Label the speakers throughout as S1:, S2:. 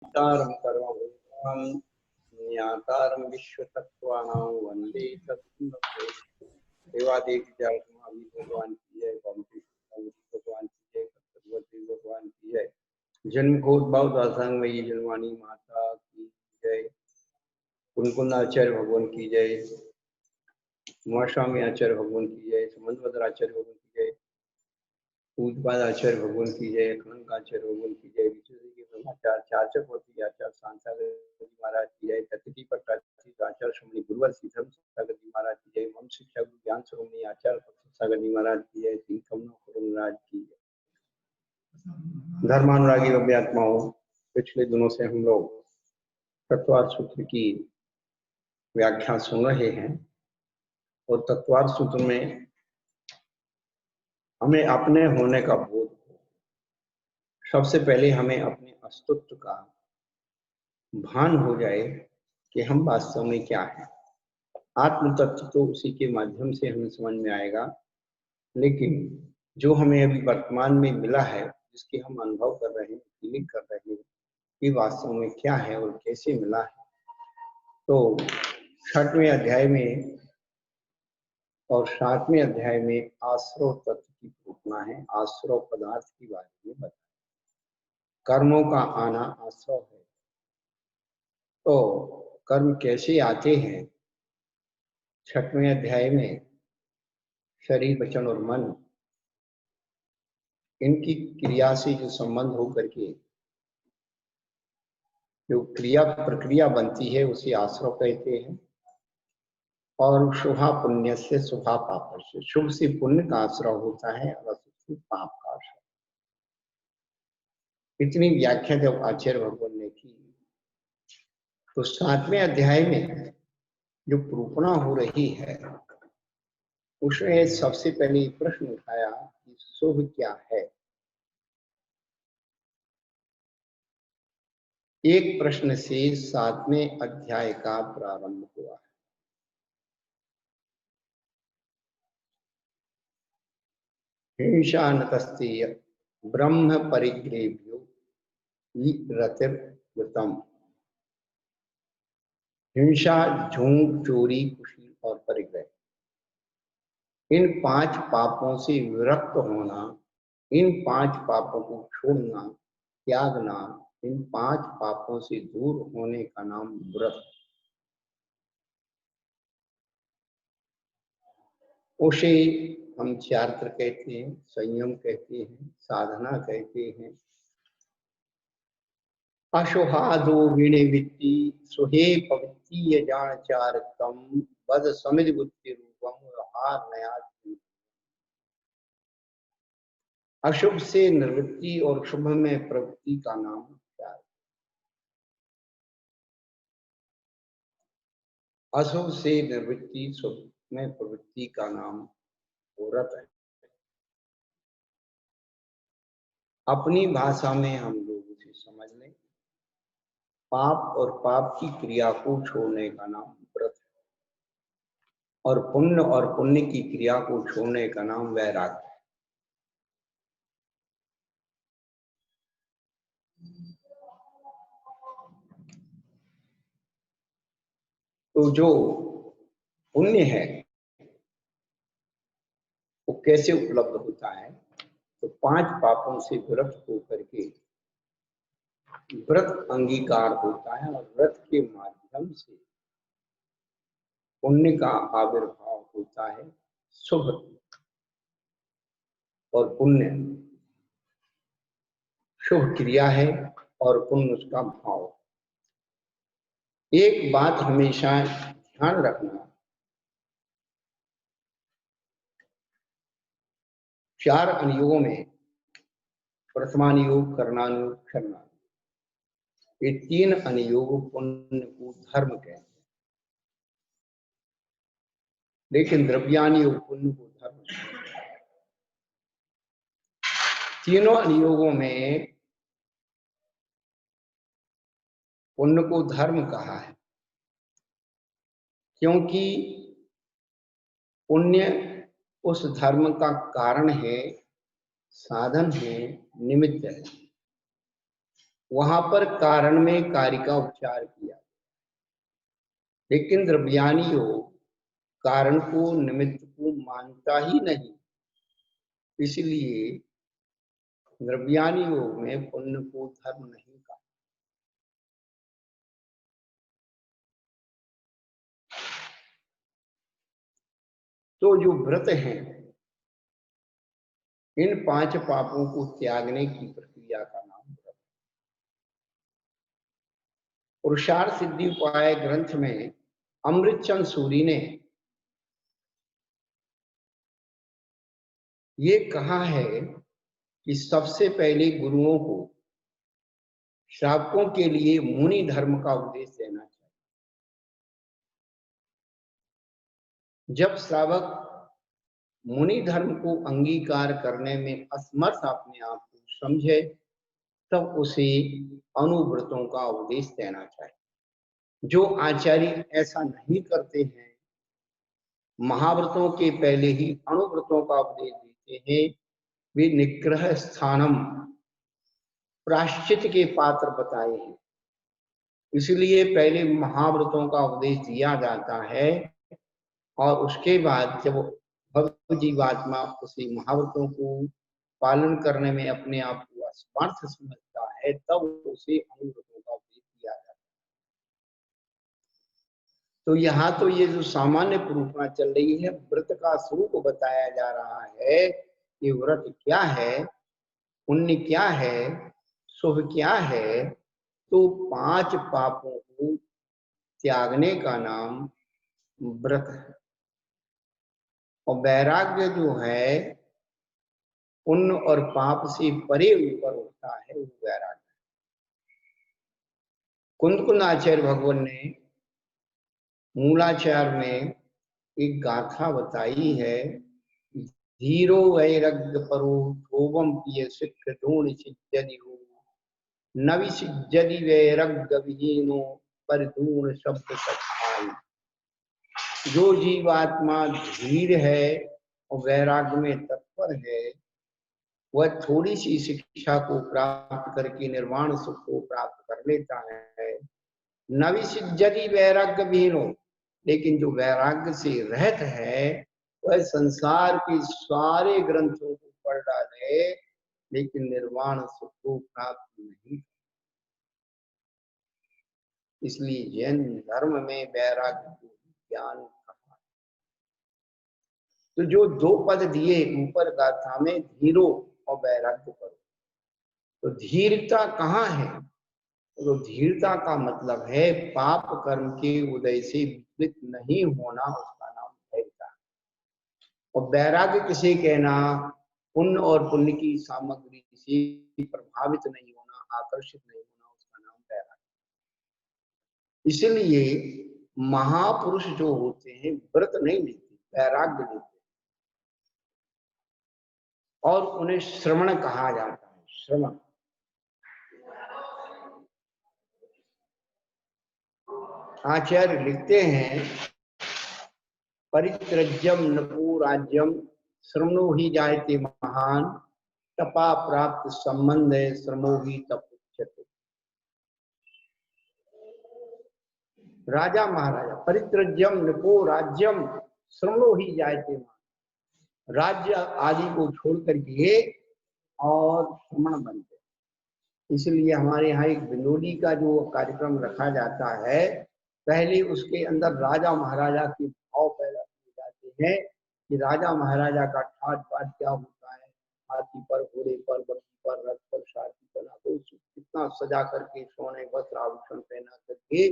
S1: तारं सर्वभूतां ज्ञातारं विश्वतत्त्वानां वन्दे सद्गुरुदेव। देवादेव जयकुमारी भगवान की जय, भगवान की जय, भगवती भगवान की जय। जन्मोद्भव दासांग मयी जन्मानी माता की जय। कुनकुन आचार्य भगवान की जय, उमास्वामी आचार्य भगवान की जय, समन्वत आचार्य भगवान की जय, पूजपाद आचार्य भगवान की जय, खनक आचार्य भगवान की जय, विश्वजी ब्रह्माचार्य चाचकवर्ती आचार्य सांसागर महाराज की जय, तत्की पट्टाची आचार्य श्रमणी गुरुवर सीधम सागर जी महाराज की जय, मम शिक्षा गुरु ज्ञान श्रमणी आचार्य सागर जी महाराज की जय, सिंह कमनो महाराज की जय। धर्मानुरागी अभ्यात्माओं, पिछले दिनों से हम लोग तत्वार सूत्र की व्याख्या सुन रहे हैं और तत्वार सूत्र में हमें अपने होने का बोध हो। सबसे पहले हमें अपने अस्तित्व का भान हो जाए कि हम वास्तव में क्या है। आत्म तत्व तो उसी के माध्यम से हमें समझ में आएगा, लेकिन जो हमें अभी वर्तमान में मिला है, जिसके हम अनुभव कर रहे हैं, फीलिंग कर रहे हैं कि वास्तव में क्या है और कैसे मिला है, तो 6वें अध्याय में और 7वें अध्याय में आश्रव तत्व की घोषणा है। आश्रव पदार्थ के बारे में बताया, कर्मों का आना आश्रव है। तो कर्म कैसे आते हैं, 6वें अध्याय में शरीर वचन और मन, इनकी क्रिया से जो संबंध हो करके जो क्रिया प्रक्रिया बनती है उसे आश्रव कहते हैं। और शुभा पुण्य से शुभा पाप से, शुभ से पुण्य का आश्रय होता है और अशुभ से पाप का आश्रय। इतनी व्याख्या जब आचार्य भगवान ने की, तो 7वें अध्याय में जो प्रूपणा हो रही है उसने सबसे पहले प्रश्न उठाया कि शुभ क्या है। एक प्रश्न से 7वें अध्याय का प्रारंभ हुआ है। हिंसा नतस्ते ब्रह्म परिग्रेभ्यो रतिर्वृतम। हिंसा, झूठ, चोरी, कुशील और परिग्रह, इन 5 पापों से विरक्त होना, इन 5 पापों को छोड़ना, त्यागना, इन 5 पापों से दूर होने का नाम व्रत। उसे हम चारित्र कहते हैं, संयम कहते हैं, साधना कहते हैं। अशोहादो विनिवित्ति सुहे पवित्तीय जान चारकम बद समिद बुद्धि रूपम हार नया। अशुभ से निवृत्ति और शुभ में प्रवृत्ति का नाम क्या है? अशुभ से निवृत्ति, शुभ में प्रवृत्ति का नाम व्रत है। अपनी भाषा में हम लोग उसे समझ लें, पाप और पाप की क्रिया को छोड़ने का नाम व्रत है, और पुण्य की क्रिया को छोड़ने का नाम वैराग्य है। तो जो पुण्य है वो कैसे उपलब्ध होता है? तो 5 पापों से विरक्त होकर के व्रत अंगीकार होता है, और व्रत के माध्यम से पुण्य का आविर्भाव होता है। शुभ और पुण्य, शुभ क्रिया है और पुण्य उसका भाव। एक बात हमेशा ध्यान रखना, 4 अनुयोगों में प्रथमानुयोग, करणानुयोग, क्षरणानुयोग, ये 3 अनुयोग पुण्य को धर्म कहते हैं, लेकिन द्रव्यानुयोग पुण्य को धर्म कहते हैं। तीनों अनुयोगों में पुण्य को धर्म कहा है, क्योंकि पुण्य उस धर्म का कारण है, साधन है, निमित्त है। वहां पर कारण में कार्य का उपचार किया, लेकिन द्रव्यानी योग कारण को निमित्त को मानता ही नहीं। इसलिए द्रव्यानी योग में पुण्य को धर्म नहीं कहा। तो जो व्रत हैं, इन 5 पापों को त्यागने की प्रक्रिया का नाम व्रत। पुरुषार्थ सिद्धि उपाय ग्रंथ में अमृतचंद सूरी ने ये कहा है कि सबसे पहले गुरुओं को श्रावकों के लिए मुनि धर्म का उपदेश देना चाहिए। जब श्रावक मुनि धर्म को अंगीकार करने में असमर्थ अपने आप को समझे, तब उसे अनुव्रतों का उपदेश देना चाहिए। जो आचार्य ऐसा नहीं करते हैं, महाव्रतों के पहले ही अनुव्रतों का उपदेश देते हैं, वे निग्रह स्थानम प्रायश्चित के पात्र बताए हैं। इसलिए पहले महाव्रतों का उपदेश दिया जाता है और उसके बाद जब भक्त जीवात्मा उसी महाव्रतों को पालन करने में अपने आप को असमर्थ समझता है, तब उसे अनुव्रतों का उपदेश दिया जाता है। तो यहाँ तो ये जो सामान्य प्रूफा चल रही है, व्रत का स्वरूप बताया जा रहा है कि व्रत क्या है, पुण्य क्या है, शुभ क्या है। तो 5 पापों को त्यागने का नाम व्रत है। और वैराग्य जो है, पुण्य और पाप से परे ऊपर उठता है, वो वैराग्य। कुंद आचार्य भगवान ने मूलाचार में एक गाथा बताई है, धीरो वैराग्य परो थोवम पिय सिख ढूंढ सिद्धि हो, नवि सिद्धि वैराग्य विहीनो पर दूर शब्द सखाई। जो जीवात्मा धीर है और वैराग्य में तत्पर है, वह थोड़ी सी शिक्षा को प्राप्त करके निर्वाण सुख को प्राप्त कर लेता है। नवि सिद्धि वैराग्य विहीनो, लेकिन जो वैराग्य से रहित है, वह संसार के सारे ग्रंथों को पढ़ डाले, लेकिन निर्वाण सुख को प्राप्त नहीं। इसलिए जैन धर्म में वैराग्य को ज्ञान कहा। तो जो 2 पद दिए ऊपर गाथा में, धीरो और वैराग्य करो, तो धीरता कहाँ है? तो धीरता का मतलब है पाप कर्म के उदय से विचलित नहीं होना, उसका नाम धैर्यता। और वैराग्य किसे कहना? पुण्य और पुण्य की सामग्री से प्रभावित नहीं होना, आकर्षित नहीं होना, उसका नाम वैराग्य। इसलिए महापुरुष जो होते हैं व्रत नहीं लेते, वैराग्य लेते, और उन्हें श्रवण कहा जाता है। श्रवण आचार्य लिखते हैं, परित्रज्यम नपो राज्यम श्रवणो ही जायते महान, तपा प्राप्त संबंध श्रमो ही तप उच्यते। राजा महाराजा, परित्रज्यम नपो राज्यम श्रवणो ही जायते महान, राज्य आदि को छोड़ करके और श्रमण बनते। इसलिए हमारे यहाँ एक बिनोली का जो कार्यक्रम रखा जाता है, पहले उसके अंदर राजा महाराजा के भाव पैदा किए जाते हैं कि राजा महाराजा का ठाट बाट क्या होता है, हाथी पर, घोड़े पर, बकरी पर, रथ पर, सारथी बना, तो कितना सजा करके सोने वस्त्र आभूषण पहना करके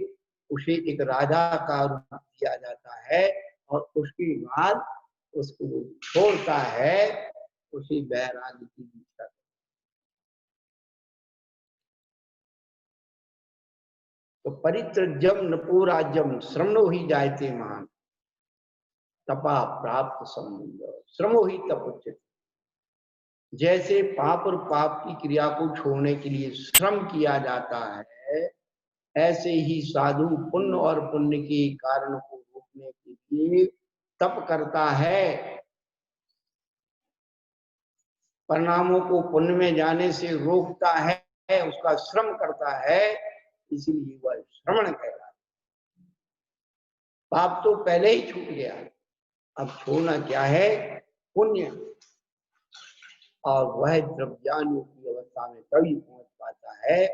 S1: उसे एक राजा का रूप दिया जाता है, और उसके बाद उसको छोड़ता है, उसी वैराग्य की दीक्षा। तो परित्रज्यम नपो राज्यम श्रमणो ही जायते महान, तपा प्राप्त संबंध श्रमो ही तप उच्यते। जैसे पाप और पाप की क्रिया को छोड़ने के लिए श्रम किया जाता है, ऐसे ही साधु पुण्य और पुण्य के कारण को रोकने के लिए तप करता है। परिणामों को पुण्य में जाने से रोकता है, है, उसका श्रम करता है, इसलिए वह श्रवण कहलाता है। पाप तो पहले ही छूट गया, अब छोड़ना क्या है? पुण्य। और वह द्रव्यानु की अवस्था में तभी पहुंच पाता है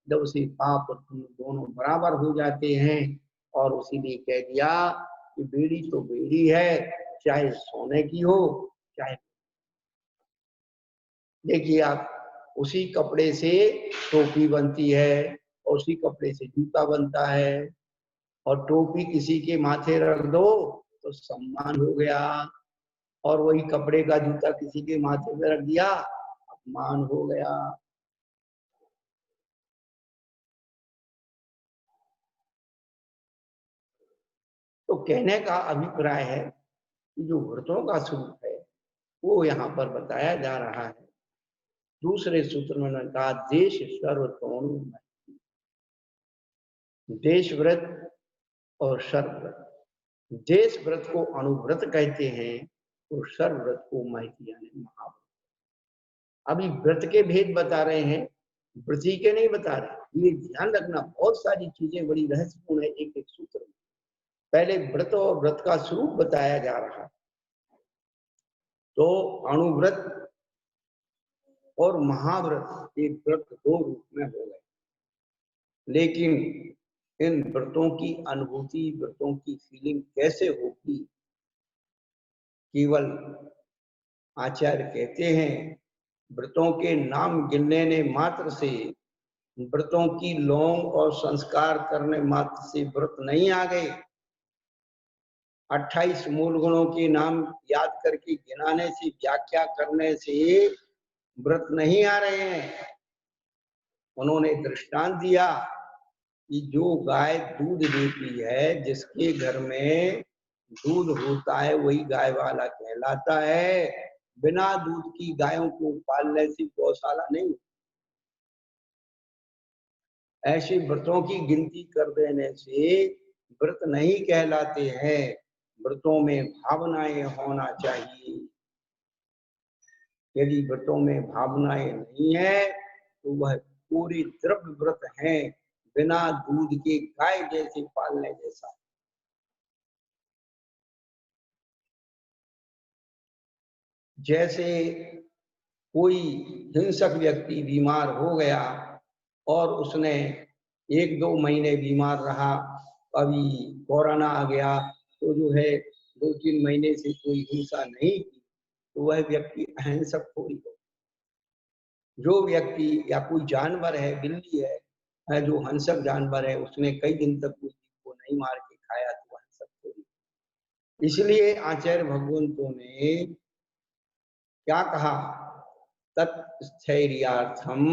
S1: जब उसे पाप और पुण्य दोनों बराबर हो जाते हैं। और उसीलिए कह दिया कि बेड़ी तो बेड़ी है, चाहे सोने की हो चाहे। देखिए आप, उसी कपड़े से टोपी बनती है, और उसी कपड़े से जूता बनता है। और टोपी किसी के माथे रख दो तो सम्मान हो गया, और वही कपड़े का जूता किसी के माथे पे रख दिया, अपमान हो गया। तो कहने का अभिप्राय है कि जो व्रतों का स्वरूप है वो यहाँ पर बताया जा रहा है। दूसरे सूत्र में कहा देश सर्वतोणु, देश व्रत और सर्वव्रत। देश व्रत को अनुव्रत कहते हैं और सर्वव्रत को महती यानी महाव्रत। अभी व्रत के भेद बता रहे हैं, व्रती के नहीं बता रहे। ये ध्यान रखना, बहुत सारी चीजें बड़ी रहस्यपूर्ण है एक एक सूत्र में। पहले व्रत और व्रत का स्वरूप बताया जा रहा है। तो अणुव्रत और महाव्रत, एक व्रत दो रूप में हो गए, लेकिन इन व्रतों की अनुभूति, व्रतों की फीलिंग कैसे होगी, केवल आचार्य कहते हैं व्रतों के नाम गिनने ने मात्र से, व्रतों की लौंग और संस्कार करने मात्र से व्रत नहीं आ गए। 28 मूल गुणों के नाम याद करके गिनाने से, व्याख्या करने से व्रत नहीं आ रहे हैं। उन्होंने दृष्टांत दिया कि जो गाय दूध देती है, जिसके घर में दूध होता है वही गाय वाला कहलाता है। बिना दूध की गायों को पालने से गौशाला नहीं। ऐसे व्रतों की गिनती कर देने से व्रत नहीं कहलाते हैं। व्रतों में भावनाएं होना चाहिए। यदि व्रतों में भावनाएं नहीं है तो वह पूरी द्रव्य व्रत है, बिना दूध के गाय जैसे पालने जैसा। जैसे कोई हिंसक व्यक्ति बीमार हो गया और उसने 1-2 महीने बीमार रहा, अभी कोरोना आ गया, तो जो है 2-3 महीने से कोई हिंसा नहीं की, तो वह व्यक्ति अहिंसक थोड़ी हो। जो व्यक्ति या कोई जानवर है, बिल्ली है जो हिंसक जानवर है, उसने कई दिन तक कोई को नहीं मार के खाया, तो हिंसक थोड़ी। इसलिए आचार्य भगवंतों ने क्या कहा, तत्स्थैर्यार्थम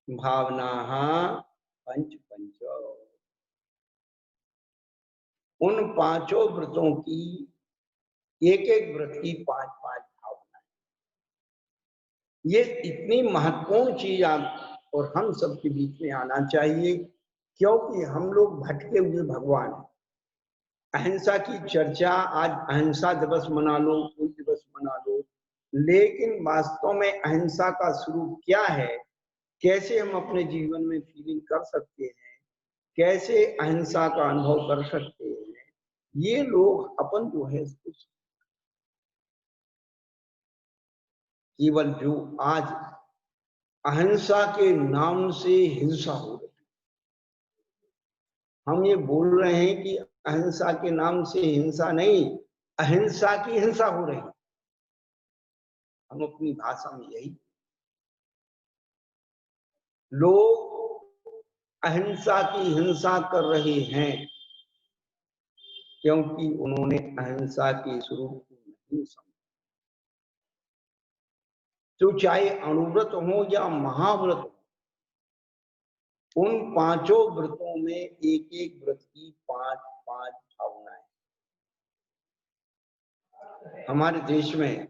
S1: भावना पंच पंच। उन पांचों व्रतों की, एक एक व्रत की 5-5 भावनाएं। ये इतनी महत्वपूर्ण चीज आप और हम सबके बीच में आना चाहिए, क्योंकि हम लोग भटके हुए भगवान। अहिंसा की चर्चा, आज अहिंसा दिवस मना लो, कोई दिवस मना लो, लेकिन वास्तव में अहिंसा का स्वरूप क्या है, कैसे हम अपने जीवन में फीलिंग कर सकते हैं, कैसे अहिंसा का अनुभव कर सकते हैं, ये लोग अपन जो है केवल जो आज अहिंसा के नाम से हिंसा हो रही, हम ये बोल रहे हैं कि अहिंसा के नाम से हिंसा नहीं, अहिंसा की हिंसा हो रही। हम अपनी भाषा में यही, लोग अहिंसा की हिंसा कर रहे हैं क्योंकि उन्होंने अहिंसा के स्वरूप को नहीं समझा। तो चाहे अणुव्रत हो या महाव्रत हो, उन पांचों व्रतों में एक एक व्रत की 5-5 भावनाएं। हमारे देश में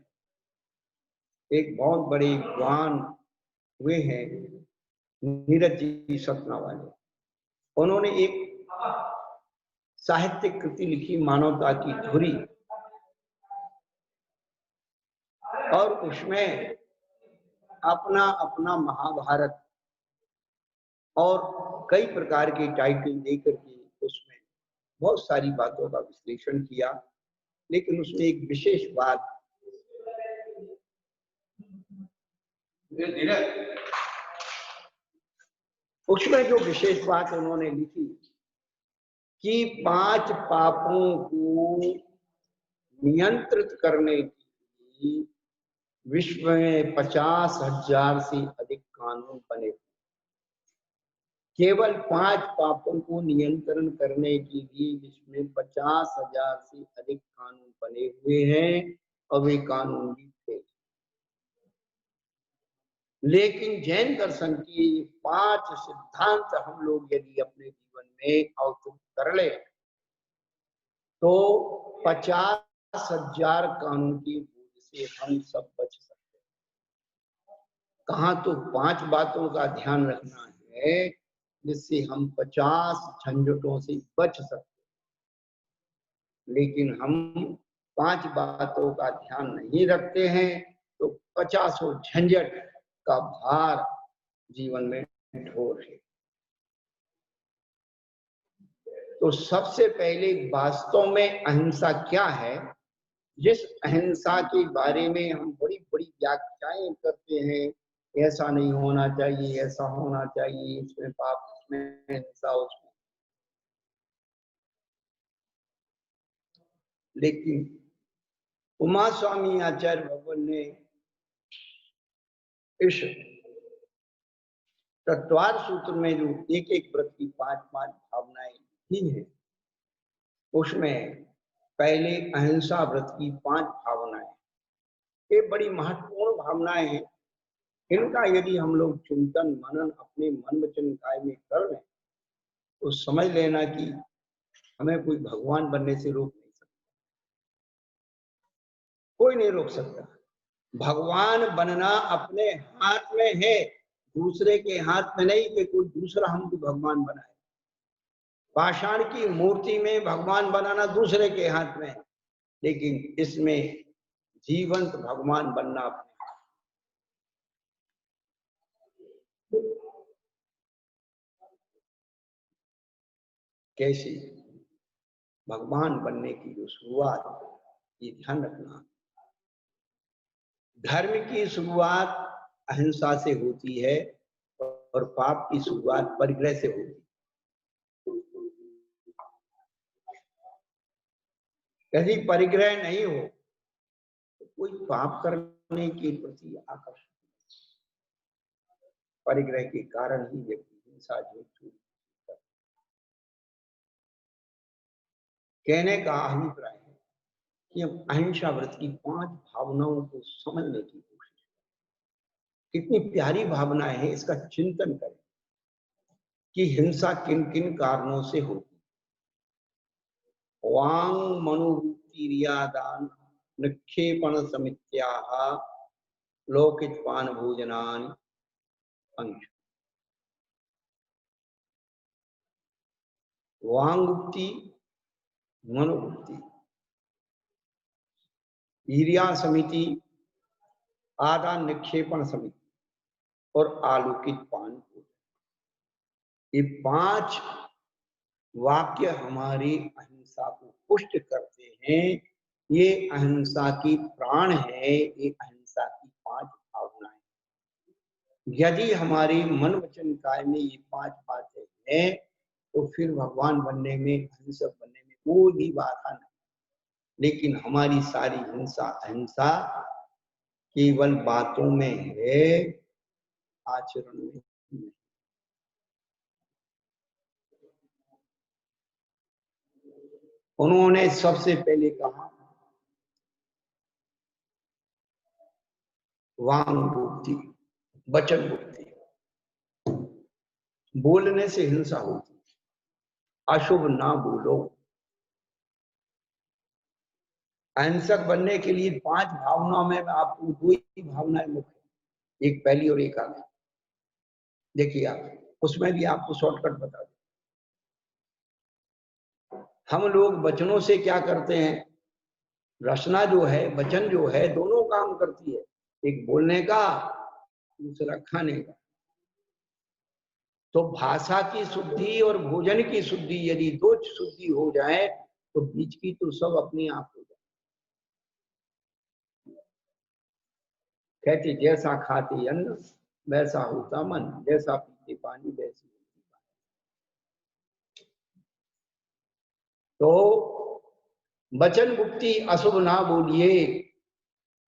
S1: एक बहुत बड़े विद्वान हुए हैं, नीरज जी सतना वाले। उन्होंने एक साहित्यिक कृति लिखी, मानवता की धुरी, और उसमें अपना अपना महाभारत और कई प्रकार के टाइटल देकर के उसमें बहुत सारी बातों का विश्लेषण किया, लेकिन उसमें एक विशेष बात उसमें जो विशेष बात उन्होंने लिखी कि 5 पापों को नियंत्रित करने के लिए विश्व में 50,000 से अधिक कानून बने। केवल 5 पापों को नियंत्रण करने के लिए विश्व में 50,000 से अधिक कानून बने हुए हैं और वे कानून भी थे। लेकिन जैन दर्शन के 5 सिद्धांत हम लोग यदि अपने जीवन में अवतुक कर ले तो 50,000 कानून की बोझ से हम सब बच सकते हैं। कहाँ तो 5 बातों का ध्यान रखना है जिससे हम 50 झंझटों से बच सकते हैं, लेकिन हम 5 बातों का ध्यान नहीं रखते हैं तो 50 झंझट का भार जीवन में ढोर है। तो सबसे पहले वास्तव में अहिंसा क्या है, जिस अहिंसा के बारे में हम बड़ी बड़ी व्याख्याएं करते हैं, ऐसा नहीं होना चाहिए, ऐसा होना चाहिए, इसमें पाप, इसमें अहिंसा, उसमें, लेकिन उमा स्वामी आचार्य भगवान ने इस तत्वार सूत्र में जो एक एक व्रत की 5 भावनाएं दी है, उसमें पहले अहिंसा व्रत की 5 भावनाएं, ये बड़ी महत्वपूर्ण भावनाएं हैं। इनका यदि हम लोग चिंतन मनन अपने मन वचन काय में कर लें तो समझ लेना कि हमें कोई भगवान बनने से रोक नहीं सकता, कोई नहीं रोक सकता। भगवान बनना अपने हाथ में है, दूसरे के हाथ में नहीं कि कोई दूसरा हमको भगवान बनाए। पाषाण की मूर्ति में भगवान बनाना दूसरे के हाथ में है, लेकिन इसमें जीवंत भगवान बनना अपने हाथ। कैसे भगवान बनने की जो शुरुआत, ये ध्यान रखना, धर्म की शुरुआत अहिंसा से होती है और पाप की शुरुआत परिग्रह से होती है। यदि परिग्रह नहीं हो तो कोई पाप करने के प्रति आकर्षण, परिग्रह के कारण ही व्यक्ति हिंसा, झूठ, कहने का अभिप्राय है कि हम अहिंसा व्रत की 5 भावनाओं को समझने की कोशिश करें। कितनी प्यारी भावनाएं है, इसका चिंतन करें कि हिंसा किन किन कारणों से होती। वांग मनोवृत्तिर्यादान निक्षेपण समित्याः लौकिक पान भोजनानि पंच। वांगुक्ति, मनोवृत्ति, ईर्ष्या समिति, आदान निक्षेपण समिति और आलोकित पान भोजन, ये 5 वाक्य हमारी अहिंसा को पुष्ट करते हैं। ये अहिंसा की प्राण है, ये अहिंसा की 5 भावनाएं। यदि हमारी मन वचन काय में ये 5 बातें हैं तो फिर भगवान बनने में, अहिंसक बनने में कोई भी बाधा नहीं। लेकिन हमारी सारी हिंसा अहिंसा केवल बातों में है, आचरण में नहीं। उन्होंने सबसे पहले कहा वांग मुक्ति, वचन मुक्ति। बोलने से हिंसा होती, अशुभ ना बोलो। अहिंसक बनने के लिए 5 भावनाओं में आपको 2 ही भावनाएं मुख्य, एक पहली और एक आगे। देखिए आप, उसमें भी आपको शॉर्टकट बता दें। हम लोग वचनों से क्या करते हैं, रचना जो है, वचन जो है, दोनों काम करती है, एक बोलने का, दूसरा खाने का। तो भाषा की शुद्धि और भोजन की शुद्धि, यदि दो शुद्धि हो जाए तो बीच की तो सब अपने आप हो जाए। कहते जैसा खाते अन्न वैसा होता मन, जैसा पीते पानी वैसी होती बात। तो वचन गुप्ती अशुभ ना बोलिए,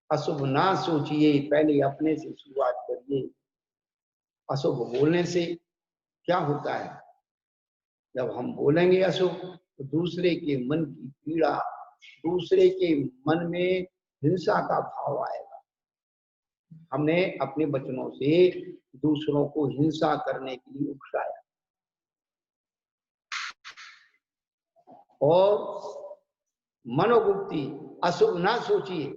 S1: अशुभ ना सोचिए, पहले अपने से शुरुआत करिए। अशुभ बोलने से क्या होता है, जब हम बोलेंगे अशुभ तो दूसरे के मन की पीड़ा, दूसरे के मन में हिंसा का भाव आएगा। हमने अपने वचनों से दूसरों को हिंसा करने के लिए उकसाया। और मनोगुप्ती अशुभ ना सोचिए,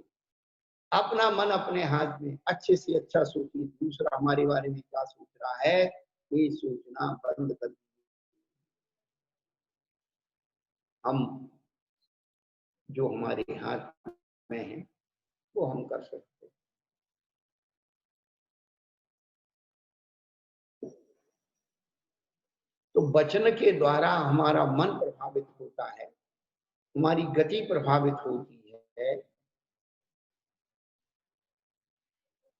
S1: अपना मन अपने हाथ में, अच्छे से अच्छा सोचिए, दूसरा हमारे बारे में क्या सोच रहा है ये सोचना बंद कर। हम जो हमारे हाथ में है वो हम कर सकते हैं। तो वचन के द्वारा हमारा मन प्रभावित होता है, हमारी गति प्रभावित होती है।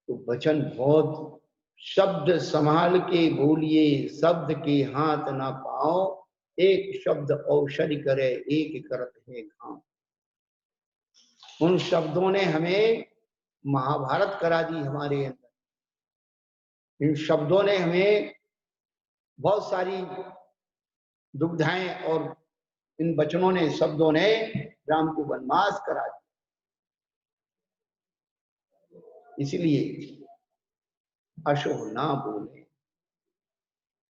S1: तो वचन बहुत, शब्द संभाल के बोलिए, शब्द के हाथ ना पाओ, एक शब्द औषधि करे एक करत है घाव। उन शब्दों ने हमें महाभारत करा दी हमारे अंदर। इन शब्दों ने हमें बहुत सारी दुविधाएं, और इन वचनों ने, शब्दों ने राम को वनवास करा दिया। इसलिए अशुभ ना बोले,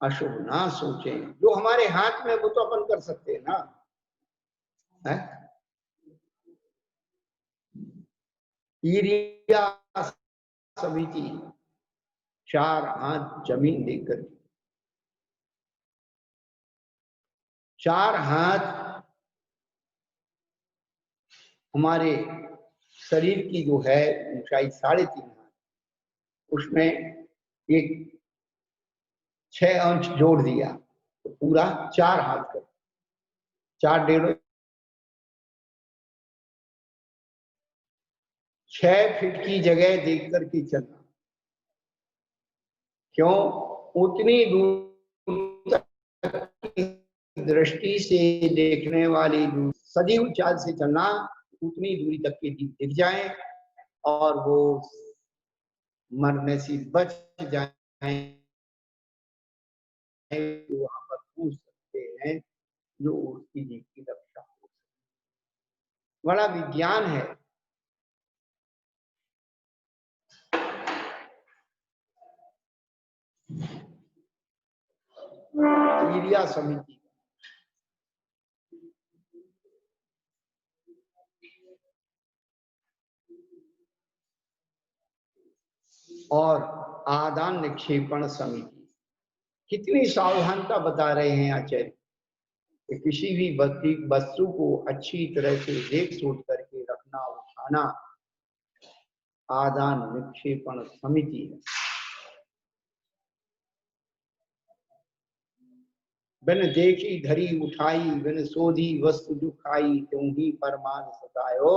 S1: अशुभ ना सोचें। जो हमारे हाथ में वो तो अपन कर सकते हैं ना, है? ईरिया समिति 4 हाथ जमीन देकर, 4 हाथ हमारे शरीर की जो है ऊंचाई 3.5 हाथ, उसमें एक 6 अंश जोड़ दिया तो पूरा 4 हाथ कर, 4 डेढ़ 6 फीट की जगह देख करके चलना। क्यों? उतनी दूर तक दृष्टि से देखने वाली सजीव चाल से चलना, उतनी दूरी तक के जीव दिख जाए और वो मरने से बच जाए, वहां पर पूछ सकते हैं जो उसकी जीव की रक्षा हो सकती। बड़ा विज्ञान है। ईरिया समिति और आदान निक्षेपण समिति, कितनी सावधानता बता रहे हैं आचार्य कि किसी भी वस्तु को अच्छी तरह से देख सोच करके रखना, उठाना आदान निक्षेपण समिति है। बिन देखी धरी उठाई, बिन सोधी वस्तु जो खाई, त्यों ही परमान सतायो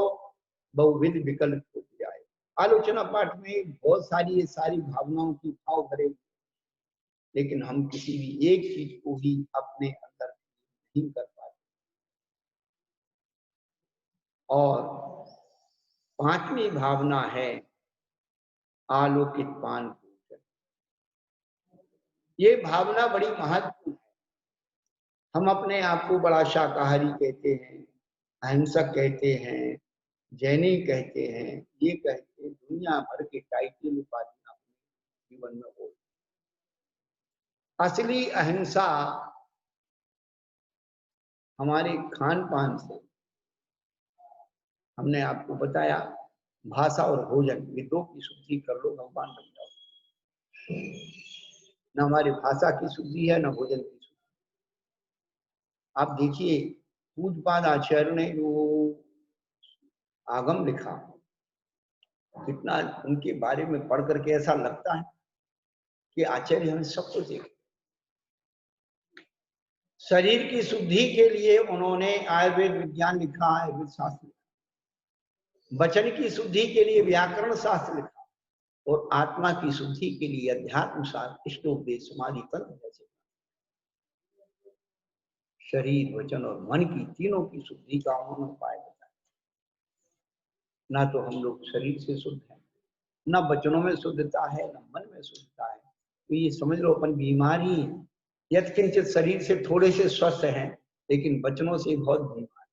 S1: बहुविध विकल्प हो जाए। आलोचना पाठ में बहुत सारी ये सारी भावनाओं की भाव भरे, लेकिन हम किसी भी एक चीज को ही अपने अंदर नहीं कर पाते। और 5वीं भावना है आलोकित पान पूजन। ये भावना बड़ी महत्वपूर्ण है। हम अपने आप को बड़ा शाकाहारी कहते हैं, अहिंसक कहते हैं, जैनी कहते हैं, ये कहते हैं, दुनिया भर के टाइटल उपाधियां अपने जीवन में हो। असली अहिंसा हमारे खान पान से, हमने आपको बताया भाषा और भोजन, ये 2 की शुद्धि कर लो, भगवान बन जाओ। न हमारी भाषा की शुद्धि है, न भोजन की शुद्धि। आप देखिए पूज्यपाद आचार्य ने जो आगम लिखा, कितना उनके बारे में पढ़ करके ऐसा लगता है कि आचार्य हमें सब कुछ देखे। शरीर की शुद्धि के लिए उन्होंने आयुर्वेद विज्ञान लिखा, आयुर्वेद शास्त्र, वचन की शुद्धि के लिए व्याकरण शास्त्र लिखा, और आत्मा की शुद्धि के लिए अध्यात्म शास्त्र, इष्टोपदेश, समाधि, तंत्र जैसे शरीर, वचन और मन की तीनों की शुद्धि का उन्होंने उपाय बताया। ना तो हम लोग शरीर से शुद्ध हैं, ना वचनों में शुद्धता है, ना मन में शुद्धता है। तो ये समझ लो अपन बीमारी है। यत्किंचित शरीर से थोड़े से स्वस्थ हैं, लेकिन वचनों से बहुत बीमार,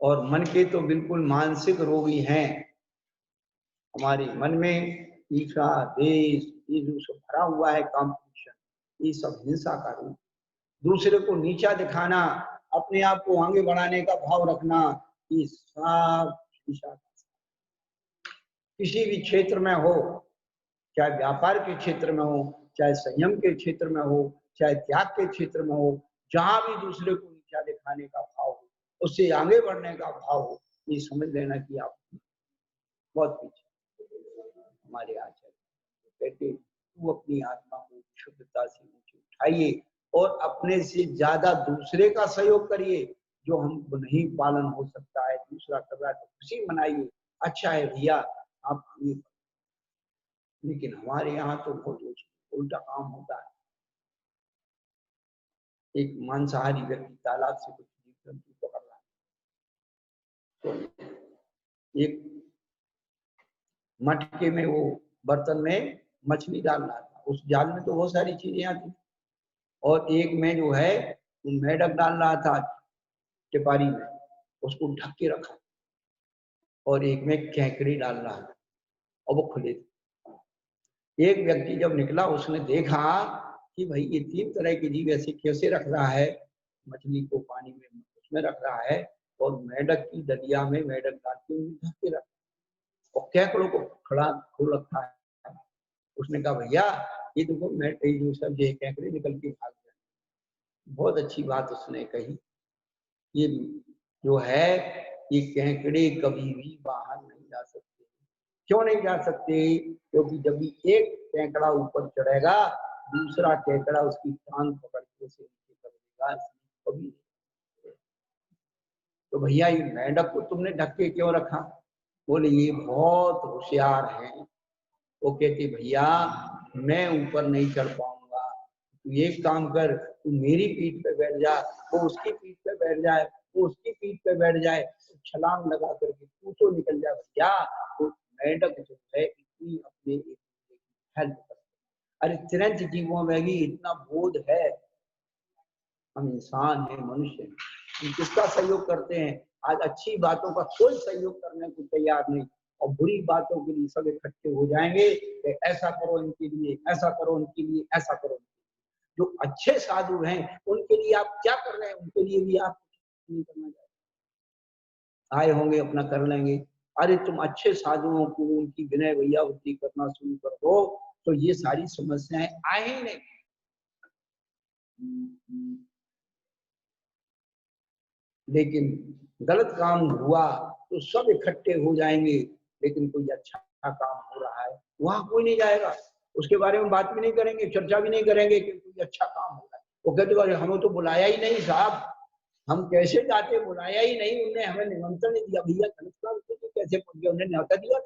S1: और मन के तो बिल्कुल मानसिक रोगी हैं। हमारे मन में ईर्ष्या, देश, ये जो सब भरा हुआ है, कॉम्पिटिशन, ये सब हिंसा का रूप। दूसरे को नीचा दिखाना, अपने आप को आगे बढ़ाने का भाव रखना, ये सब हिंसा। किसी भी क्षेत्र में हो, चाहे व्यापार के क्षेत्र में हो, चाहे संयम के क्षेत्र में हो, चाहे त्याग के क्षेत्र में हो, जहां भी दूसरे को नीचा दिखाने का भाव हो, उससे आगे बढ़ने का भाव हो, ये समझ लेना कि आप बहुत पीछे। हमारे आचार्य कहते तू अपनी आत्मा को शुद्धता से नीचे उठाइए और अपने से ज्यादा दूसरे का सहयोग करिए। जो हमको नहीं पालन हो सकता है, दूसरा कर रहा है तो खुशी मनाइए, अच्छा है भैया आप आगे। लेकिन हमारे यहाँ तो बहुत उल्टा काम होता है। एक मांसाहारी व्यक्ति तालाब से कुछ जीव जंतु पकड़ रहा है, तो एक मटके में, वो बर्तन में मछली डाल रहा था। उस जाल में तो बहुत सारी चीजें आती, और एक में जो है वो मेढक डाल रहा था टिपारी में, उसको ढक के रखा, और एक में केकड़ी डाल रहा था, और वो खुले थे। एक व्यक्ति जब निकला, उसने देखा कि भाई ये तीन तरह के जीव ऐसे कैसे रख रहा है, मछली को पानी में उसमें रख रहा है, और मेढक की दलिया में मेढक डाल के ढक के रखा, और केकड़ों को खड़ा खोल रखा है। उसने कहा भैया ये देखो, मैं जो सब ये केकड़े निकल के भाग गए। बहुत अच्छी बात उसने कही। ये जो है, ये केकड़े कभी भी बाहर नहीं जा सकते। क्यों नहीं जा सकते? क्योंकि जब भी एक केकड़ा ऊपर चढ़ेगा, दूसरा केकड़ा उसकी टांग पकड़ के उसे नीचे कर देगा, कभी। तो भैया ये मेंढक को तुमने ढक के क्यों रखा? बोले ये बहुत होशियार है। वो कहते भैया मैं ऊपर नहीं चढ़ पाऊंगा, तू एक काम कर, तू मेरी पीठ पे बैठ जा, वो उसकी पीठ पे बैठ जाए, वो उसकी पीठ पे बैठ जाए, तो छलांग लगा करके तू तो निकल जा भैया। तो मेंढक जो है इतनी अपने हेल्प करते। अरे तिरंज जीवों में भी इतना बोध है। हम इंसान हैं, मनुष्य हैं, हम किसका सहयोग करते हैं? आज अच्छी बातों का कोई सहयोग करने को तैयार नहीं, और बुरी बातों के लिए सब इकट्ठे हो जाएंगे कि ऐसा करो इनके लिए, ऐसा करो उनके लिए, ऐसा करो। जो अच्छे साधु हैं उनके लिए आप क्या कर रहे हैं? उनके लिए भी आप नहीं करना चाहते। आए होंगे अपना कर लेंगे। अरे तुम अच्छे साधुओं को उनकी विनय भैया वृत्ति करना शुरू कर दो, तो ये सारी समस्याएं आए ही नहीं। लेकिन गलत काम हुआ तो सब इकट्ठे हो जाएंगे, लेकिन कोई अच्छा काम हो रहा है वहां कोई नहीं जाएगा, उसके बारे में बात भी नहीं करेंगे, चर्चा भी नहीं करेंगे कि कोई अच्छा काम हो रहा है। वो कहते हमें तो बुलाया ही नहीं साहब, हम कैसे जाते, बुलाया ही नहीं, उन्होंने हमें निमंत्रण नहीं दिया। भैया गलत काम कैसे पहुंच गए? उन्हें न्योता दिया,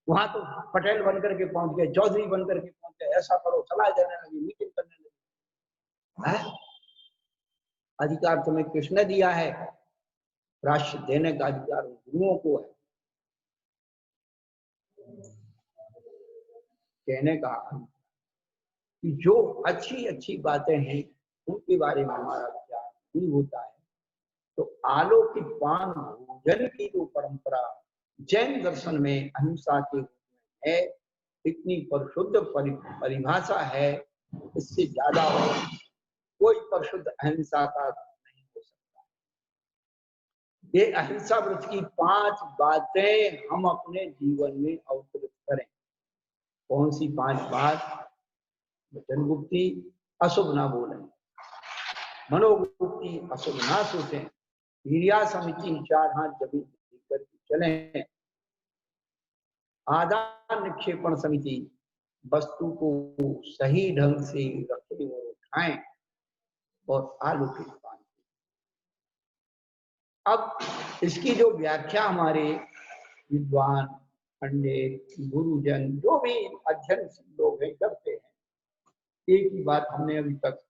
S1: वहां तो पटेल बन करके पहुंच गए, चौधरी बन करके पहुंच गए, ऐसा करो, सलाह देने लगे, मीटिंग करने लगे। अधिकार तुम्हें किसने दिया है? राष्ट्र देने का अधिकार गुरुओं को है, कहने का कि जो अच्छी अच्छी बातें हैं उनके बारे में हमारा विचार नहीं होता है। तो आलोकित पान भोजन की जो परंपरा जैन दर्शन में अहिंसा के रूप में है, इतनी परिशुद्ध परिभाषा है, इससे ज्यादा कोई परिशुद्ध अहिंसा का नहीं हो सकता। ये अहिंसा व्रत की 5 बातें हम अपने जीवन में अवतरित करें। कौन सी 5 बात? वचन गुप्ती, अशुभ ना बोलें, मनोगुप्ती, अशुभ ना सोचें, क्रिया समिति, 4 हाथ जमीन कर चलें, आदान निक्षेपण समिति, वस्तु को सही ढंग से रखें और उठाएं, और अलौकिक पान। अब इसकी जो व्याख्या हमारे विद्वान, पंडित, गुरुजन, जो भी अध्ययन लोग हैं करते हैं, एक ही बात हमने अभी तक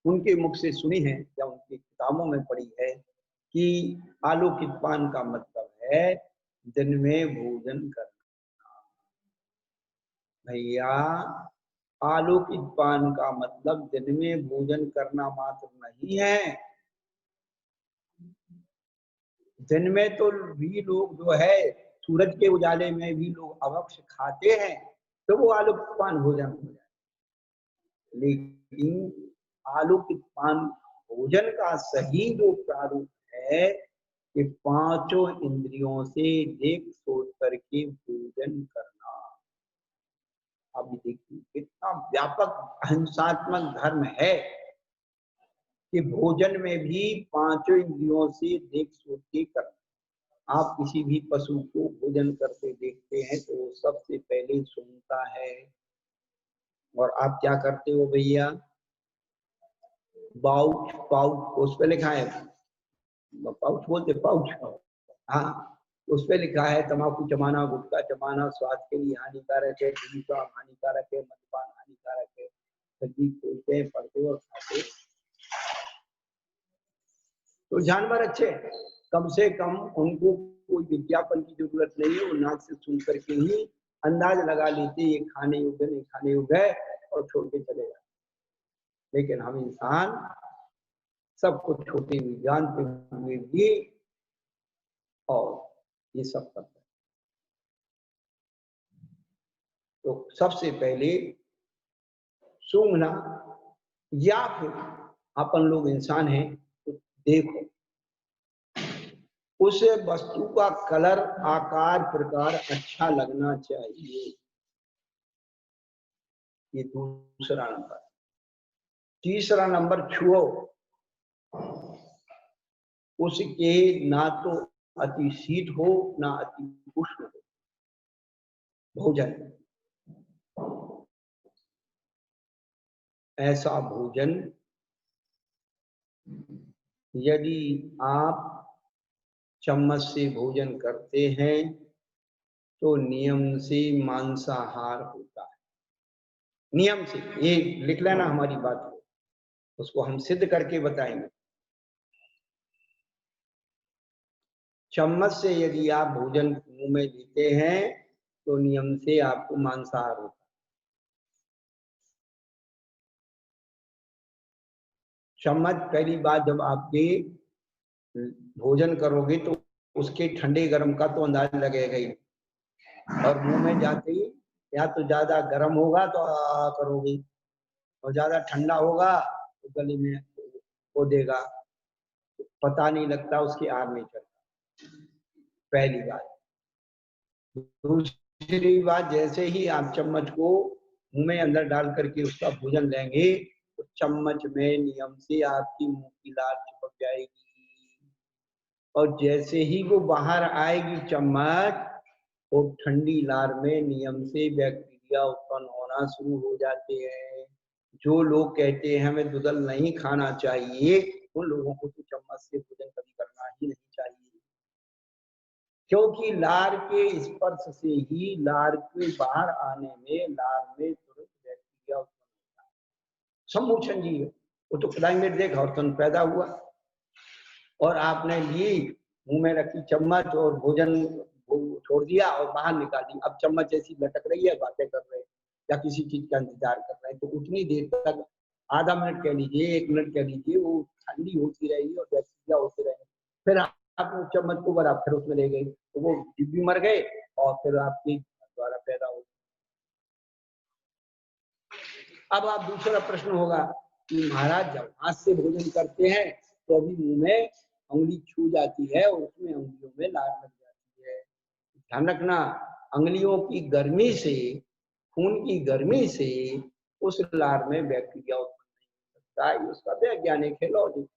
S1: उनके मुख से सुनी है या उनकी किताबों में पढ़ी है कि अलौकिक पान का मतलब है दिन में भोजन करना। भैया, अलौकिक पान का मतलब दिन में भोजन करना मात्र नहीं है। दिन में तो भी लोग जो है सूरज के उजाले में भी लोग अवश्य खाते हैं, तो वो अलौकिक पान भोजन हो जाए। लेकिन अलौकिक पान भोजन का सही जो प्रारूप है कि पांचों इंद्रियों से देख सोच करके भोजन करना। अभी देखिए कितना व्यापक अहिंसात्मक धर्म है कि भोजन में भी पांचों इंद्रियों से देख सोच के करना। आप किसी भी पशु को भोजन करते देखते हैं तो वो सबसे पहले सूंघता है, और आप क्या करते हो भैया? पाउच, पाउच उस पे लिखा है, पाउच बोलते, पाउच, हाँ, उस पे लिखा है तम्बाकू चबाना, गुटखा चबाना स्वास्थ्य के लिए हानिकारक है, धूम्रपान हानिकारक है, मद्यपान हानिकारक है। सब्जी खोलते हैं, पढ़ते और खाते। तो जानवर अच्छे हैं, कम से कम उनको कोई विज्ञापन की जरूरत नहीं है, वो नाक से सुन करके ही अंदाज लगा लेते ये खाने योग्य नहीं खाने योग्य है और छोड़ के चले जाते। लेकिन हम इंसान सब कुछ छोटे हुए जानते हुए भी और ये सब करते हैं। तो सबसे पहले सूंघना, या फिर अपन लोग इंसान हैं तो देखो उस वस्तु का कलर, आकार, प्रकार अच्छा लगना चाहिए। ये दूसरा नंबर। तीसरा नंबर, छुओ, उसके ना तो अति शीत हो ना अति उष्ण हो। भोजन, ऐसा भोजन यदि आप चम्मच से भोजन करते हैं तो नियम से मांसाहार होता है। नियम से, ये लिख लेना हमारी बात को, उसको हम सिद्ध करके बताएंगे। चम्मच से यदि आप भोजन मुंह में लेते हैं तो नियम से आपको मांसाहार होता है। चम्मच, पहली बात, जब आपके भोजन करोगे तो उसके ठंडे गर्म का तो अंदाज लगेगा ही, और मुंह में जाते ही या तो ज्यादा गर्म होगा तो करोगे, और ज्यादा ठंडा होगा तो गले में वो देगा, पता नहीं लगता, उसकी आग नहीं चलता। पहली बात। दूसरी बात, जैसे ही आप चम्मच को मुंह में अंदर डाल करके उसका भोजन लेंगे तो चम्मच में नियम से आपकी मुंह की लार चिपक जाएगी, और जैसे ही वो बाहर आएगी चम्मच, वो ठंडी लार में नियम से बैक्टीरिया उत्पन्न होना शुरू हो जाते हैं। जो लोग कहते हैं हमें दूधल नहीं खाना चाहिए, उन लोगों को तो चम्मच से भोजन कभी करना ही नहीं चाहिए, क्योंकि लार के स्पर्श से ही लार के बाहर आने में लार में तुरंत बैक्टीरिया उत्पन्न होता है। सम्मोचन जी, वो तो क्लाइमेट देखा और तुरंत पैदा हुआ, और आपने ली मुंह में रखी चम्मच और भोजन छोड़ दिया और बाहर निकाल दी। अब चम्मच ऐसी लटक रही है, बातें कर रहे हैं या किसी चीज का इंतजार कर रहे हैं, तो उतनी देर तक, आधा मिनट कह लीजिए, 1 मिनट कह लीजिए, वो ठंडी होती रहेगी और बैक्टीरिया होते रहेंगे। फिर आप चम्मच को बराबर फिर उसमें ले गई तो वो भी मर गए और फिर आपकी द्वारा पैदा हो। अब आप दूसरा प्रश्न होगा कि महाराज जब हाथ से भोजन करते हैं तो अभी मुंह में उंगली छू जाती है और उसमें उंगलियों में लार लग जाती है। ध्यान रखना, अंगुलियों की गर्मी से, खून की गर्मी से उस लार में बैक्टीरिया उत्पन्न नहीं हो सकता है, उसका वैज्ञानिक है, लॉजिक।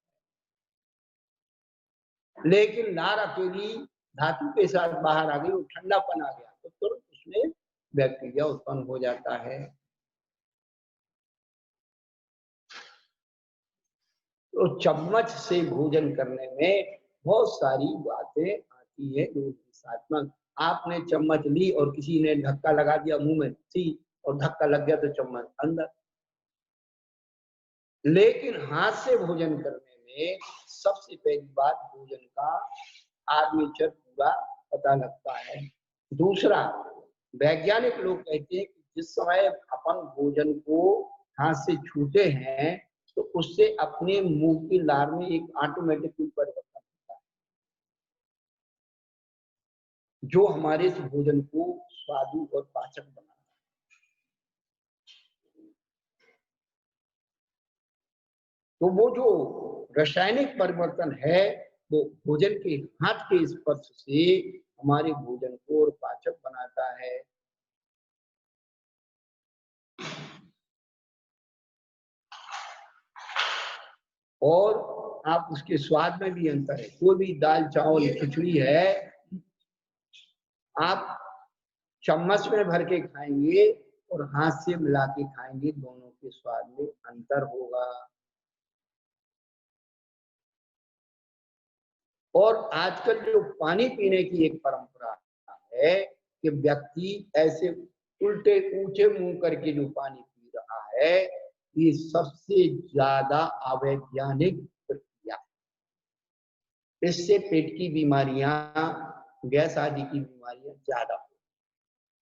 S1: लेकिन लार अकेली धातु के साथ बाहर आ गई, वो ठंडापन आ गया तो तुरंत उसमें बैक्टीरिया उत्पन्न हो जाता है। तो चम्मच से भोजन करने में बहुत सारी बातें आती है जो हिंसात्मक। आपने चम्मच ली और किसी ने धक्का लगा दिया मुंह में, सी और धक्का लग गया तो चम्मच अंदर। लेकिन हाथ से भोजन करने में सबसे पहली बात भोजन का आदमीचर पूरा पता लगता है। दूसरा, वैज्ञानिक लोग कहते हैं कि जिस समय अपन भोजन को हाथ से छूते हैं तो उससे अपने मुंह की लार में एक ऑटोमेटिकली परिवर्तन होता है जो हमारे इस भोजन को स्वादु और पाचक बनाता है। तो वो जो रासायनिक परिवर्तन है वो भोजन के हाथ के स्पर्श से हमारे भोजन को और पाचक बनाता है। और आप उसके स्वाद में भी अंतर है। कोई भी दाल चावल खिचड़ी है, आप चम्मच में भर के खाएंगे और हाथ से मिला के खाएंगे, दोनों के स्वाद में अंतर होगा। और आजकल जो पानी पीने की एक परंपरा है कि व्यक्ति ऐसे उल्टे ऊंचे मुंह करके जो पानी पी रहा है, ये सबसे ज्यादा अवैज्ञानिक प्रक्रिया है। इससे पेट की बीमारियां, गैस आदि की बीमारियां ज्यादा हो।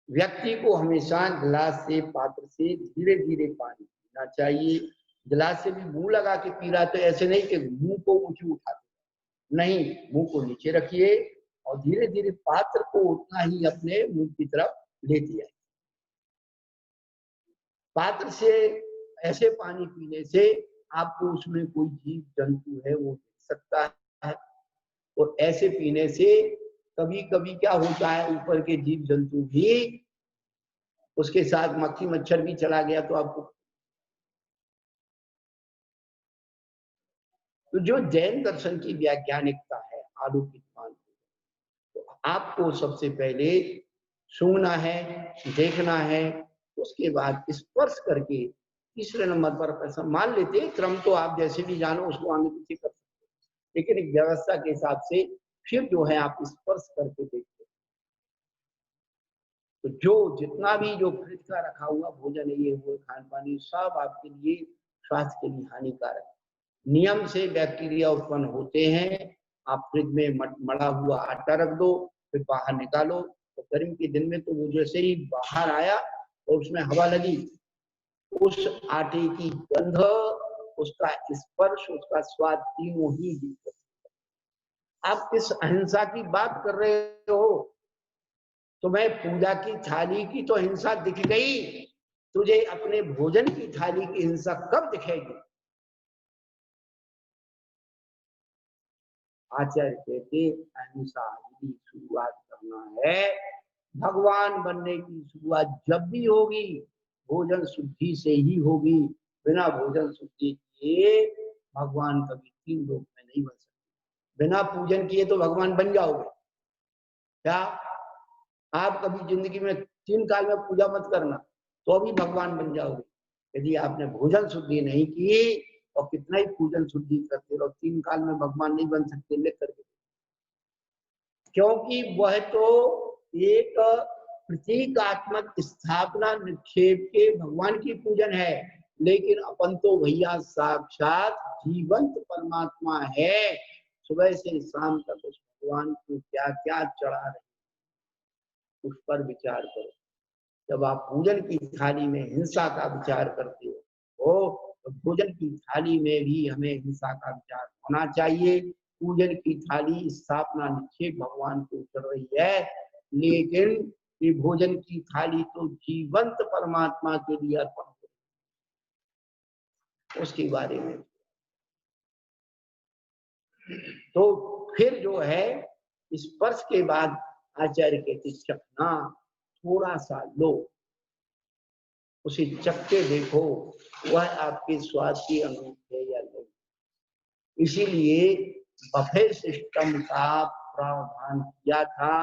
S1: व्यक्ति को हमेशा गिलास से, पात्र से धीरे धीरे पानी पीना चाहिए। गिलास से भी मुंह लगा के पी रहा तो ऐसे नहीं कि मुंह को ऊंचे उठा, नहीं, मुंह को नीचे रखिए और धीरे धीरे पात्र को उतना ही अपने मुंह की तरफ ले दिया। पात्र से ऐसे पानी पीने से आपको उसमें कोई जीव जंतु है वो दिख सकता है, और ऐसे पीने से कभी कभी क्या होता है, ऊपर के जीव जंतु भी उसके साथ मक्खी मच्छर भी चला गया तो आपको। तो जो जैन दर्शन की वैज्ञानिकता है आलौकिक पान, तो आपको सबसे पहले सूंघना है, देखना है, उसके बाद स्पर्श करके तीसरे नंबर पर ऐसा मान लेते हैं। क्रम तो आप जैसे भी जानो उसको आगे पीछे कर सकते हैं, लेकिन एक व्यवस्था के हिसाब से फिर जो है आप स्पर्श करके देखते हैं। तो जो जितना भी जो फ्रिज का रखा हुआ भोजन है, ये हुए खान पानी, सब आपके लिए स्वास्थ्य के लिए हानिकारक है। नियम से बैक्टीरिया उत्पन्न होते हैं। आप फ्रिज में मड़ा हुआ आटा रख दो, फिर बाहर निकालो, तो गर्मी के दिन में तो वो जैसे ही बाहर आया और उसमें हवा लगी, उस आटे की गंध, उसका स्पर्श, उसका स्वाद, तीनों ही दिक्कत। आप इस अहिंसा की बात कर रहे हो, तो मैं पूजा की थाली की तो हिंसा दिख गई, तुझे अपने भोजन की थाली की हिंसा कब दिखेगी? आचार्य कहते अहिंसा यदि शुरुआत करना है, भगवान बनने की शुरुआत जब भी होगी भोजन शुद्धि से ही होगी। बिना भोजन शुद्धि किए भगवान कभी 3 लोक में नहीं बन सकते। बिना पूजन किए तो भगवान बन जाओगे क्या? आप कभी जिंदगी में 3 काल में पूजा मत करना तो भी भगवान बन जाओगे। यदि आपने भोजन शुद्धि नहीं की और कितना ही पूजन शुद्धि करते रहो, 3 काल में भगवान नहीं बन सकते। लिख करके, क्योंकि वह तो एक प्रतीकात्मक स्थापना निक्षेप के भगवान की पूजन है, लेकिन अपन तो भैया साक्षात जीवंत परमात्मा है। सुबह से शाम तक उस भगवान को क्या क्या चढ़ा रहे, उस पर विचार करो। जब आप भोजन की थाली में हिंसा का विचार करते हो तो भोजन की थाली में भी हमें हिंसा का विचार होना चाहिए। पूजन की थाली स्थापना निक्षेप भगवान को चढ़ रही है, लेकिन ये भोजन की थाली तो जीवंत परमात्मा के लिए अर्पण हो, उसके बारे में। तो फिर जो है स्पर्श के बाद आचार्य कहते चखना, थोड़ा सा लो, उसे चख के देखो वह आपके स्वाद की अनुरूप है या नहीं। इसीलिए बफे सिस्टम का प्रावधान किया था।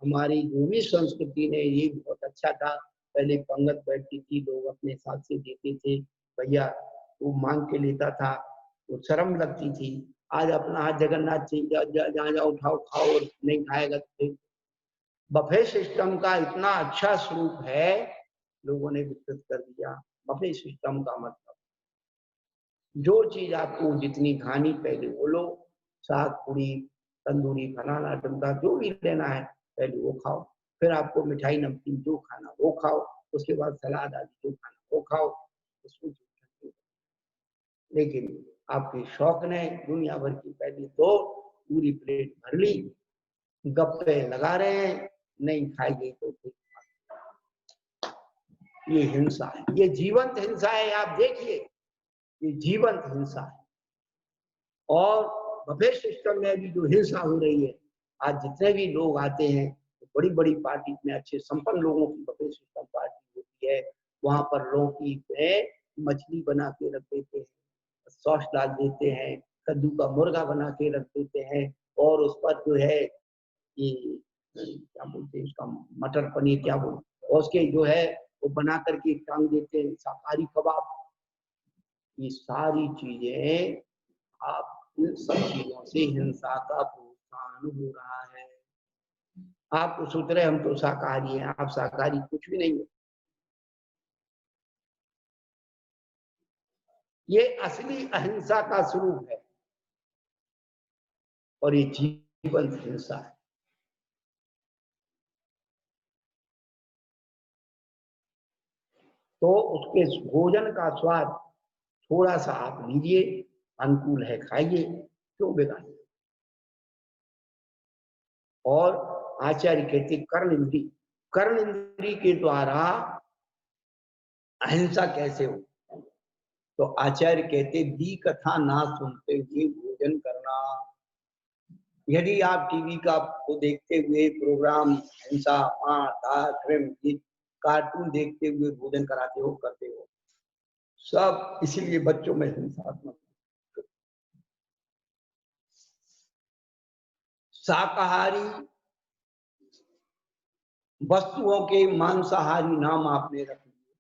S1: हमारी जो भी संस्कृति ने, ये बहुत अच्छा था। पहले पंगत बैठती थी, लोग अपने साथ से देते थे, भैया वो मांग के लेता था, वो शर्म लगती थी। आज अपना हाथ जगन्नाथ जी जहाँ जाओ उठाओ खाओ, और नहीं खाएगा तो बफे सिस्टम का इतना अच्छा स्वरूप है, लोगों ने विकृत कर दिया। बफे सिस्टम का मतलब जो चीज आपको जितनी खानी पहले वो लो, साग पूरी तंदूरी फलाना टमका जो भी लेना है पहले वो खाओ, फिर आपको मिठाई नमकीन जो खाना वो खाओ, उसके बाद सलाद आदि जो खाना वो खाओ। उसमें लेकिन आपके शौक ने दुनिया भर की पहले तो पूरी प्लेट भर ली, गप्पे लगा रहे हैं, नहीं खाएंगे तो ठीक। ये हिंसा है, ये जीवंत हिंसा है, आप देखिए ये जीवंत हिंसा है। और बफे सिस्टम में भी जो हिंसा हो रही है, आज जितने भी लोग आते हैं बड़ी बड़ी पार्टी में, अच्छे संपन्न लोगों की बफे सिस्टम पार्टी होती है, वहां पर लौकी पे मछली बना के रख देते हैं, सॉस डाल देते हैं, कद्दू का मुर्गा बना के रख देते हैं, और उस पर जो है ये क्या बोलते हैं उसका, मटर पनीर क्या बोलते, और उसके जो है वो बना करके टांग देते हैं, शाकाहारी कबाब। ये सारी चीजें, आप इन सब चीजों से हिंसा का प्रोत्साहन हो रहा है। आप तो सोच रहे हम तो शाकाहारी हैं, आप शाकाहारी कुछ भी नहीं है। ये असली अहिंसा का स्वरूप है और ये जीवंत हिंसा है। तो उसके भोजन का स्वाद थोड़ा सा आप लीजिए, अनुकूल है खाइए, क्यों बिगाड़िए। और आचार्य कहते कर्ण इंद्री के द्वारा अहिंसा कैसे हो, तो आचार्य कहते दी कथा ना सुनते हुए भोजन करना। यदि आप टीवी का को देखते हुए प्रोग्राम हिंसा मार धार क्रिम कार्टून देखते हुए भोजन कराते हो करते हो, सब इसीलिए बच्चों में हिंसात्मक। शाकाहारी वस्तुओं के मांसाहारी नाम आपने रख दिए,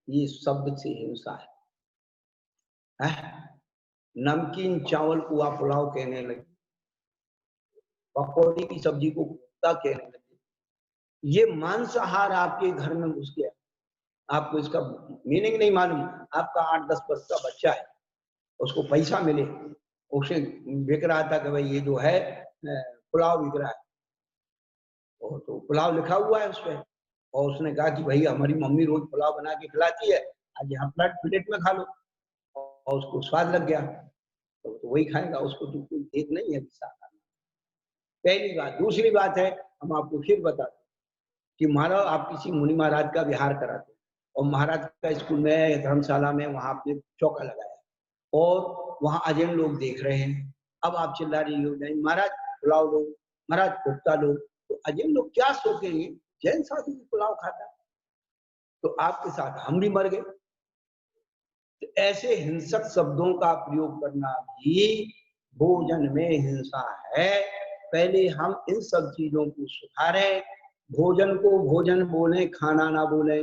S1: ये शब्द से हिंसा है? नमकीन चावल को आप पुलाव कहने लगे, पकौड़ी की सब्जी को कोफ्ता कहने लगे, ये मांसाहार आपके घर में घुस गया, आपको इसका मीनिंग नहीं मालूम। आपका 8-10 वर्ष का बच्चा है, उसको पैसा मिले, उसे बिक रहा था कि भाई ये जो है पुलाव बिक रहा है, तो पुलाव लिखा हुआ है उस पर, और उसने कहा कि भाई हमारी मम्मी रोज पुलाव बना के खिलाती है, आज यहाँ प्लेट में खा लो, और उसको स्वाद लग गया, तो वही खाएगा, उसको तो कोई भेद नहीं है शाकाहारी। पहली बात। दूसरी बात है, हम आपको फिर बताते कि मानो आप किसी मुनि महाराज का विहार कराते, और महाराज का स्कूल में धर्मशाला में वहां आपने चौका लगाया, और वहां अजैन लोग देख रहे हैं, अब आप चिल्ला रही हो नहीं महाराज पुलाव लो, महाराज कोफ्ता लो, तो अजैन लोग क्या सोचेंगे, जैन साधु पुलाव खाता है, तो आपके साथ हम भी मर गए। तो ऐसे हिंसक शब्दों का प्रयोग करना भी भोजन में हिंसा है। पहले हम इन सब चीजों को सुधारें, भोजन को भोजन बोले, खाना ना बोले।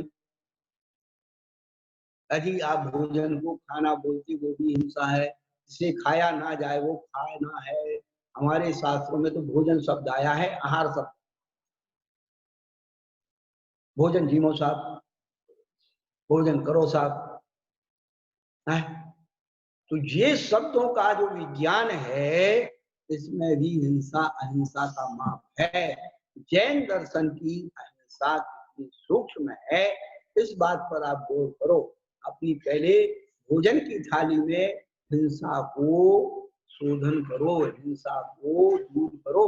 S1: यदि आप भोजन को खाना बोलते वो भी हिंसा है, जिसे खाया ना जाए वो खाना है। हमारे शास्त्रों में तो भोजन शब्द आया है, आहार शब्द, भोजन जीमो साहब, भोजन करो साहब है। तो ये शब्दों का जो विज्ञान है, इसमें भी हिंसा अहिंसा का माप है। जैन दर्शन की अहिंसा कितनी सूक्ष्म है, इस बात पर आप गौर करो। अपनी पहले भोजन की थाली में हिंसा को शोधन करो, हिंसा को दूर करो।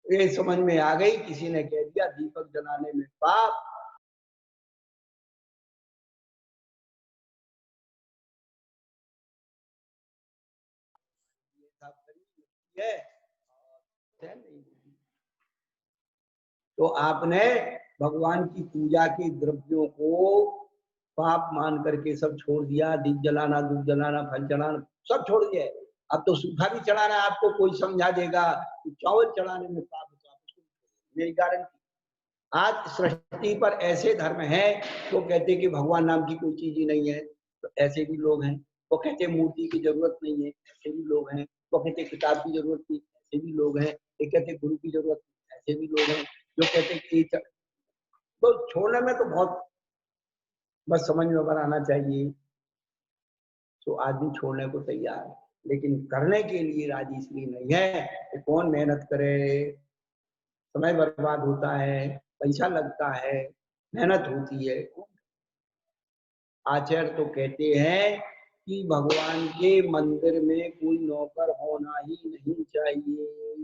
S1: ये समझ में आ गई, किसी ने कह दिया दीपक जलाने में पाप, है, तो आपने भगवान की पूजा के द्रव्यों को पाप मान करके सब छोड़ दिया, दीप जलाना, धूप जलाना, फल चढ़ाना सब छोड़ दिया। अब तो सूखा भी चढ़ाना आपको कोई समझा देगा कि चावल चढ़ाने में पाप है, तो आप उसको मेरी गारंटी। आज सृष्टि पर ऐसे धर्म है तो कहते कि भगवान नाम की कोई चीज ही नहीं है, तो ऐसे भी लोग हैं। वो कहते मूर्ति की जरूरत नहीं है, ऐसे भी लोग हैं। वो कहते किताब की जरूरत नहीं, ऐसे भी लोग हैं। ये कहते गुरु की जरूरत नहीं, ऐसे भी लोग हैं। जो कहते टीचर, तो छोड़ने में तो बहुत बस समझ में बनाना चाहिए तो आदमी छोड़ने को तैयार है, लेकिन करने के लिए राजी इसलिए नहीं है कि कौन मेहनत करे, समय बर्बाद होता है, पैसा लगता है, मेहनत होती है। आचार्य तो कहते हैं कि भगवान के मंदिर में कोई नौकर होना ही नहीं चाहिए।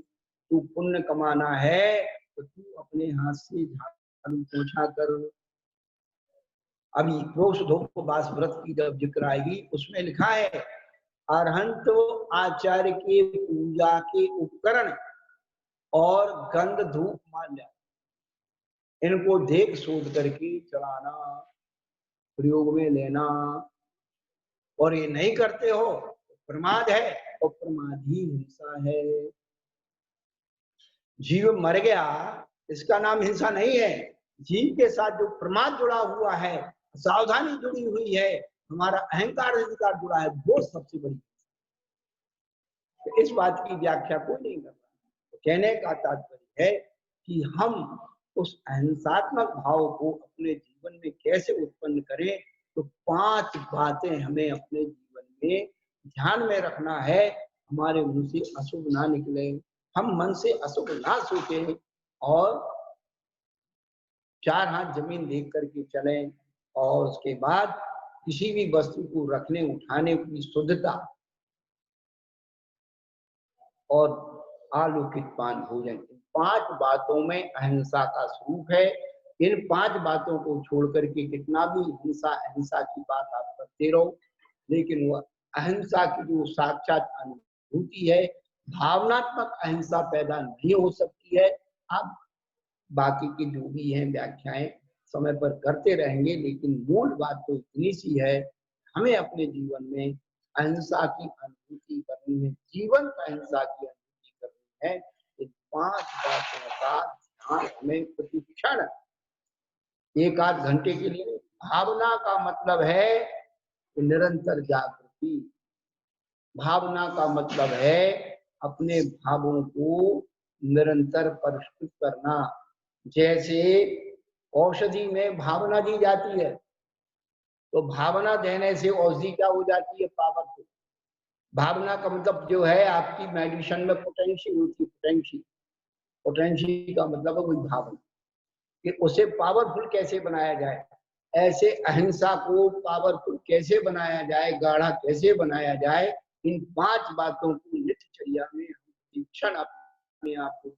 S1: तू पुण्य कमाना है तो तू अपने हाथ से झाड़ू पोछा कर। अभी रोष धोप बास व्रत की जब जिक्र आएगी उसमें लिखा है अरहंत आचार्य के पूजा के उपकरण और गंध धूप माल्या इनको देख शोध करके चढ़ाना, प्रयोग में लेना, और ये नहीं करते हो प्रमाद है, और प्रमाद ही हिंसा है। जीव मर गया इसका नाम हिंसा नहीं है। जीव के साथ जो प्रमाद जुड़ा हुआ है, सावधानी जुड़ी हुई है, हमारा अहंकार अधिकार जुड़ा है, वो सबसे बड़ी। तो इस बात की व्याख्या कोई नहीं कर रहा। तो कहने का तात्पर्य है कि हम उस अहिंसात्मक भाव को अपने जीवन में कैसे उत्पन्न करें। तो 5 बातें हमें अपने जीवन में ध्यान में रखना है। हमारे मुंह से अशुभ ना निकले, हम मन से अशुभ ना सोचें, और 4 हाथ जमीन देख करके चलें। और उसके बाद किसी भी वस्तु को रखने उठाने की शुद्धता और आलौकिक पान भोजन, 5 बातों में अहिंसा का स्वरूप है। इन 5 बातों को छोड़ करके कितना भी हिंसा अहिंसा की बात आप करते रहो, लेकिन वह अहिंसा की जो साक्षात अनुभूति है, भावनात्मक अहिंसा पैदा नहीं हो सकती है। आप बाकी की जो भी हैं व्याख्याएं समय पर करते रहेंगे, लेकिन मूल बात तो इतनी सी है, हमें अपने जीवन में अहिंसा की अनुभूति करनी है, जीवन अहिंसा की अनुभूति करनी है। इन 5 बातों का ध्यान हमें प्रतिक्षण 1 आध घंटे के लिए। भावना का मतलब है निरंतर जागृति। भावना का मतलब है अपने भावों को निरंतर परिष्कृत करना। जैसे औषधि में भावना दी जाती है, तो भावना देने से औषधि क्या हो जाती है, पावरफुल। भावना का मतलब जो है आपकी मेडिसिन में पोटेंशियल होती है, पोटेंशियल। पोटेंशियल का मतलब है कोई भावना, कि उसे पावरफुल कैसे बनाया जाए। ऐसे अहिंसा को पावरफुल कैसे बनाया जाए, गाढ़ा कैसे बनाया जाए, इन 5 बातों को नित्यचर्या में क्षण अपने आप को